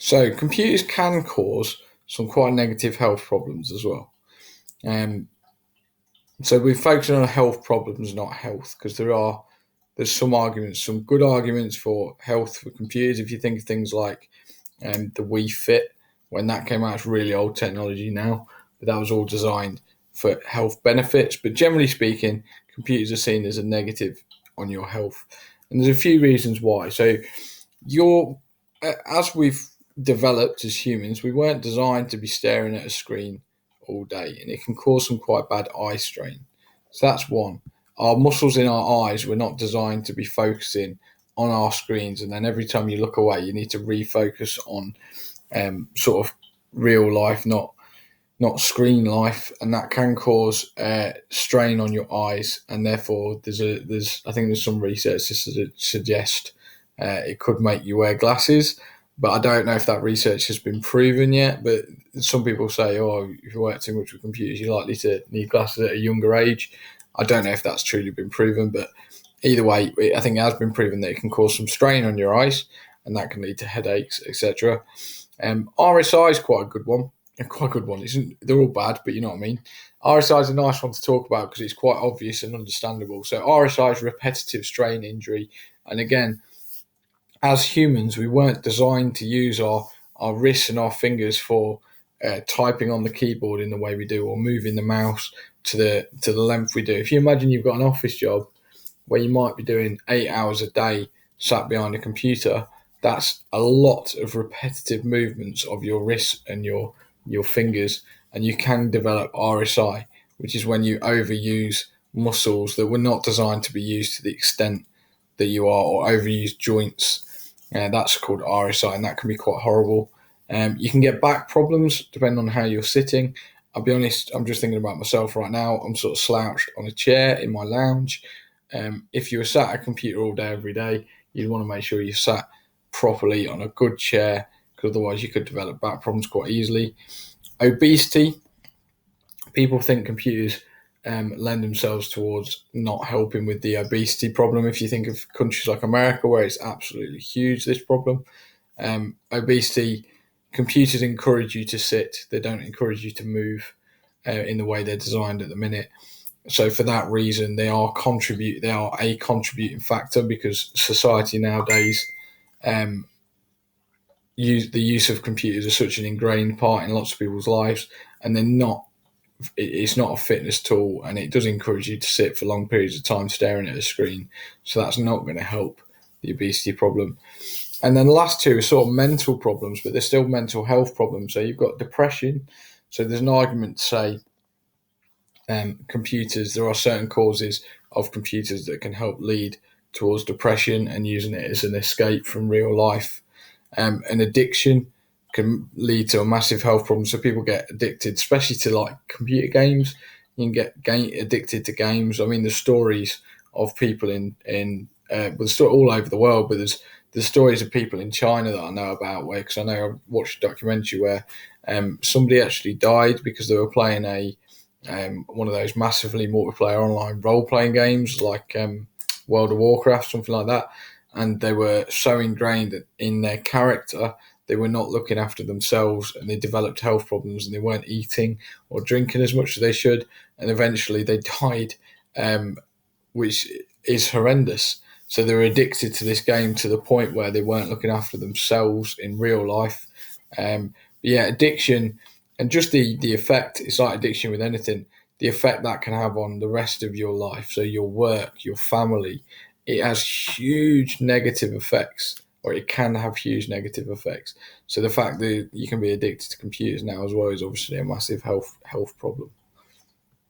So computers can cause some quite negative health problems as well. Um, so we're focusing on health problems, not health, because there's some arguments, some good arguments for health for computers. If you think of things like the Wii Fit, when that came out, it's really old technology now, but that was all designed for health benefits. But generally speaking, computers are seen as a negative on your health, and there's a few reasons why. So you're as we've developed as humans, we weren't designed to be staring at a screen all day, and it can cause some quite bad eye strain. So that's one. Our muscles in our eyes were not designed to be focusing on our screens, and then every time you look away, you need to refocus on sort of real life, not screen life, and that can cause strain on your eyes, and therefore there's I think there's some research to suggest it could make you wear glasses, but I don't know if that research has been proven yet. But some people say, oh, if you work too much with computers, you're likely to need glasses at a younger age. I don't know if that's truly been proven, but either way, I think it has been proven that it can cause some strain on your eyes, and that can lead to headaches, etc. RSI is quite a good one. Quite a good one. They're all bad, but you know what I mean. RSI is a nice one to talk about because it's quite obvious and understandable. So RSI is repetitive strain injury, and again, as humans, we weren't designed to use our wrists and our fingers for typing on the keyboard in the way we do, or moving the mouse to the length we do. If you imagine you've got an office job where you might be doing 8 hours a day sat behind a computer, that's a lot of repetitive movements of your wrists and your fingers, and you can develop RSI, which is when you overuse muscles that were not designed to be used to the extent that you are, or overuse joints. That's called RSI, and that can be quite horrible. You can get back problems depending on how you're sitting. I'll be honest, I'm just thinking about myself right now. I'm sort of slouched on a chair in my lounge. If you were sat at a computer all day, every day, you'd want to make sure you sat properly on a good chair, because otherwise you could develop back problems quite easily. Obesity, people think computers lend themselves towards not helping with the obesity problem. If you think of countries like America, where it's absolutely huge, this problem, obesity, computers encourage you to sit. They don't encourage you to move in the way they're designed at the minute. So for that reason, they are a contributing factor, because society nowadays um, use the use of computers as such an ingrained part in lots of people's lives, and they're not. It's not a fitness tool, and it does encourage you to sit for long periods of time staring at a screen. So that's not going to help the obesity problem. And then the last two are sort of mental problems, but they're still mental health problems. So you've got depression. So there's an argument to say computers, there are certain causes of computers that can help lead towards depression and using it as an escape from real life. An addiction can lead to a massive health problem. So people get addicted, especially to like computer games. You can get addicted to games. I mean, there's stories of people all over the world, but there's stories of people in China that I know about, where, because I know I watched a documentary where somebody actually died because they were playing one of those massively multiplayer online role playing games like World of Warcraft, something like that, and they were so ingrained in their character, they were not looking after themselves, and they developed health problems, and they weren't eating or drinking as much as they should, and eventually they died, which is horrendous. So they were addicted to this game to the point where they weren't looking after themselves in real life. Yeah, addiction, and just the effect, it's like addiction with anything, the effect that can have on the rest of your life. So your work, your family, it has huge negative effects, or it can have huge negative effects. So the fact that you can be addicted to computers now as well is obviously a massive health problem.